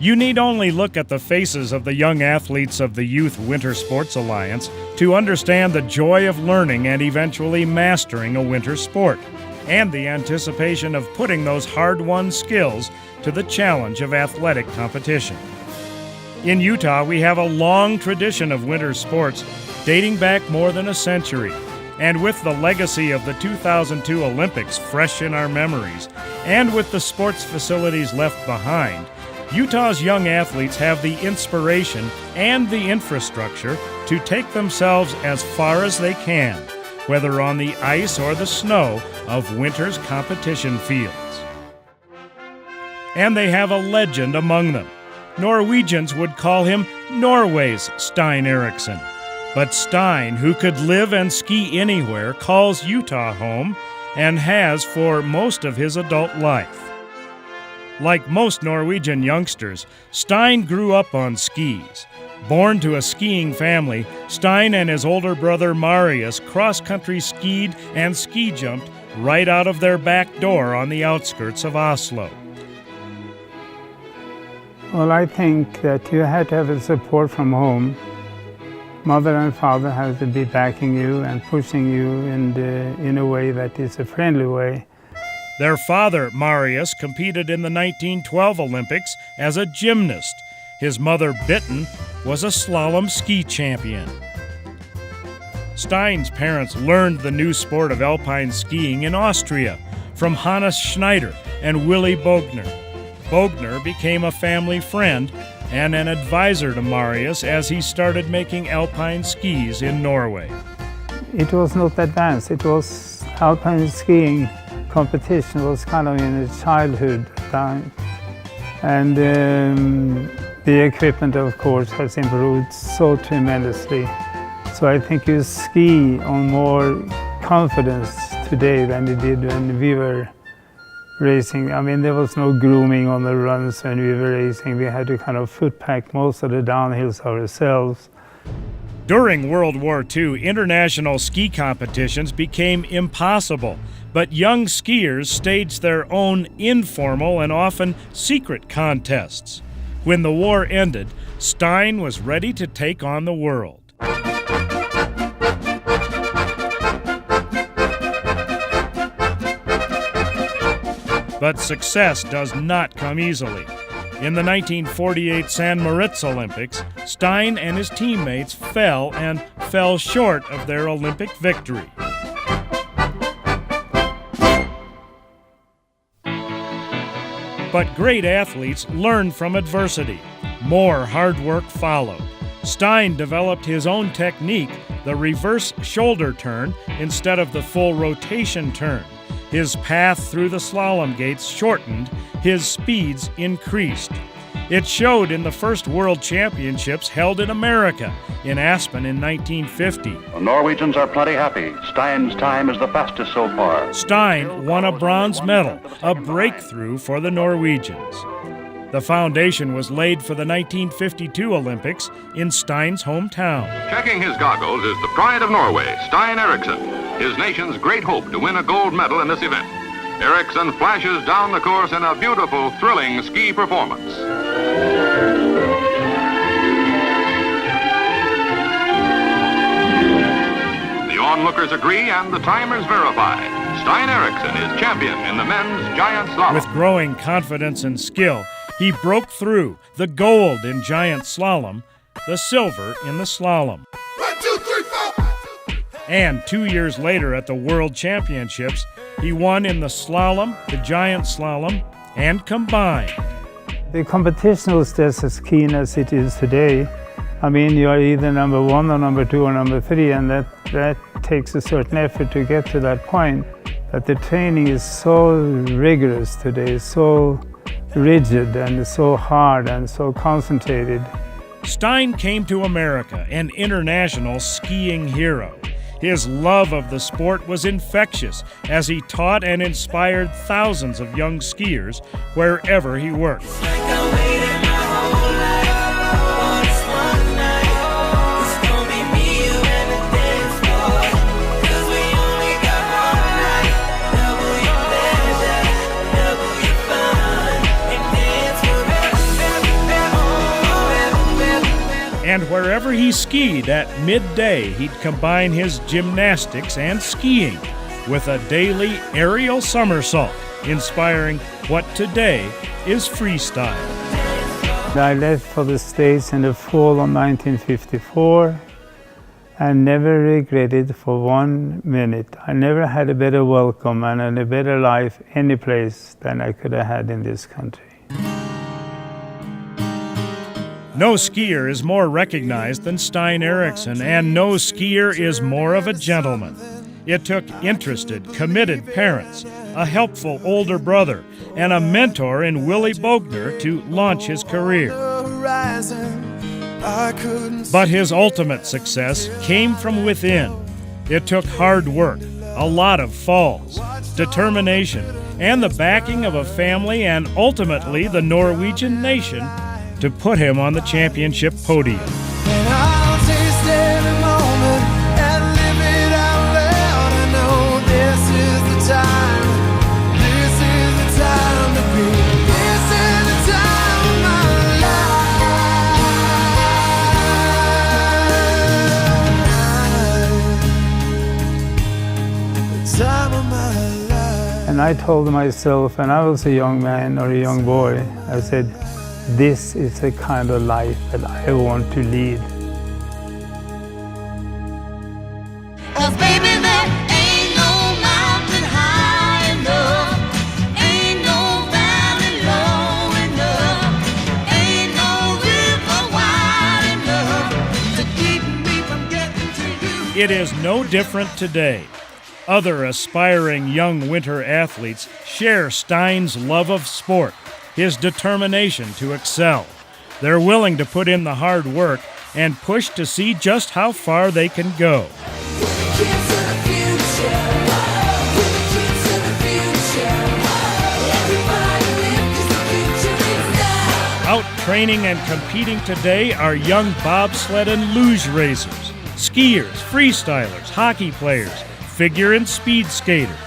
You need only look at the faces of the young athletes of the Youth Winter Sports Alliance to understand the joy of learning and eventually mastering a winter sport, and the anticipation of putting those hard-won skills to the challenge of athletic competition. In Utah, we have a long tradition of winter sports dating back more than a century, and with the legacy of the 2002 Olympics fresh in our memories, and with the sports facilities left behind, Utah's young athletes have the inspiration and the infrastructure to take themselves as far as they can, whether on the ice or the snow of winter's competition fields. And they have a legend among them. Norwegians would call him Norway's Stein Eriksen. But Stein, who could live and ski anywhere, calls Utah home and has for most of his adult life. Like most Norwegian youngsters, Stein grew up on skis. Born to a skiing family, Stein and his older brother Marius cross-country skied and ski jumped right out of their back door on the outskirts of Oslo. Well, I think that you have to have a support from home. Mother and father have to be backing you and pushing you in a way that is a friendly way. Their father, Marius, competed in the 1912 Olympics as a gymnast. His mother, Bitten, was a slalom ski champion. Stein's parents learned the new sport of alpine skiing in Austria from Hannes Schneider and Willy Bogner. Bogner became a family friend and an advisor to Marius as he started making alpine skis in Norway. It was not advanced. It was alpine skiing competition was kind of in a childhood time. And the equipment, of course, has improved so tremendously. So I think you ski on more confidence today than you did when we were racing. I mean, there was no grooming on the runs when we were racing. We had to kind of foot pack most of the downhills ourselves. During World War II, international ski competitions became impossible, but young skiers staged their own informal and often secret contests. When the war ended, Stein was ready to take on the world. But success does not come easily. In the 1948 San Moritz Olympics, Stein and his teammates fell short of their Olympic victory. But great athletes learn from adversity. More hard work followed. Stein developed his own technique, the reverse shoulder turn instead of the full rotation turn. His path through the slalom gates shortened, his speeds increased. It showed in the first World Championships held in America, in Aspen in 1950. The Norwegians are plenty happy. Stein's time is the fastest so far. Stein won a bronze medal, a breakthrough for the Norwegians. The foundation was laid for the 1952 Olympics in Stein's hometown. Checking his goggles is the pride of Norway, Stein Eriksen, his nation's great hope to win a gold medal in this event. Eriksen flashes down the course in a beautiful, thrilling ski performance. The onlookers agree and the timers verify. Stein Eriksen is champion in the men's giant slalom. With growing confidence and skill, he broke through the gold in giant slalom, the silver in the slalom. 1, 2, 3, 4. And 2 years later at the World Championships, he won in the slalom, the giant slalom, and combined. The competition was just as keen as it is today. I mean, you are either number 1 or number 2 or number 3, and that takes a certain effort to get to that point. But the training is so rigorous today, so rigid and so hard and so concentrated. Stein came to America, an international skiing hero. His love of the sport was infectious as he taught and inspired thousands of young skiers wherever he worked. And wherever he skied at midday, he'd combine his gymnastics and skiing with a daily aerial somersault, inspiring what today is freestyle. I left for the States in the fall of 1954 and never regretted for 1 minute. I never had a better welcome and a better life any place than I could have had in this country. No skier is more recognized than Stein Eriksen, and no skier is more of a gentleman. It took interested, committed parents, a helpful older brother, and a mentor in Willie Bogner to launch his career. But his ultimate success came from within. It took hard work, a lot of falls, determination, and the backing of a family and ultimately the Norwegian nation to put him on the championship podium. And I'll taste every moment and live it out loud. I know this is the time. This is the time to be. This is the time of my life. The time of my life. And I told myself when I was a young man or a young boy, I said, this is the kind of life that I want to lead. 'Cause baby, there ain't no mountain high enough, ain't no valley low enough, ain't no river wide enough to keep me from getting to you. It is no different today. Other aspiring young winter athletes share Stein's love of sport, his determination to excel. They're willing to put in the hard work and push to see just how far they can go. Out training and competing today are young bobsled and luge racers, skiers, freestylers, hockey players, figure and speed skaters.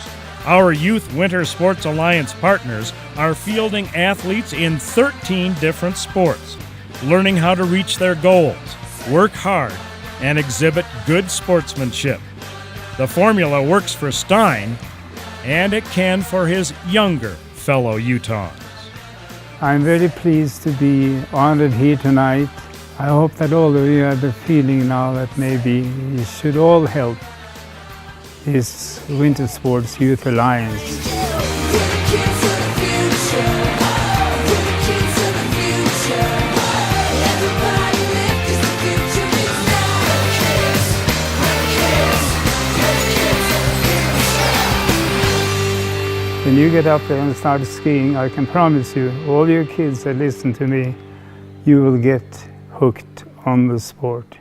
Our Youth Winter Sports Alliance partners are fielding athletes in 13 different sports, learning how to reach their goals, work hard, and exhibit good sportsmanship. The formula works for Stein, and it can for his younger fellow Utahns. I'm very pleased to be honored here tonight. I hope that all of you have the feeling now that maybe you should all help this Winter Sports Youth Alliance. When you get up there and start skiing, I can promise you, all your kids that listen to me, you will get hooked on the sport.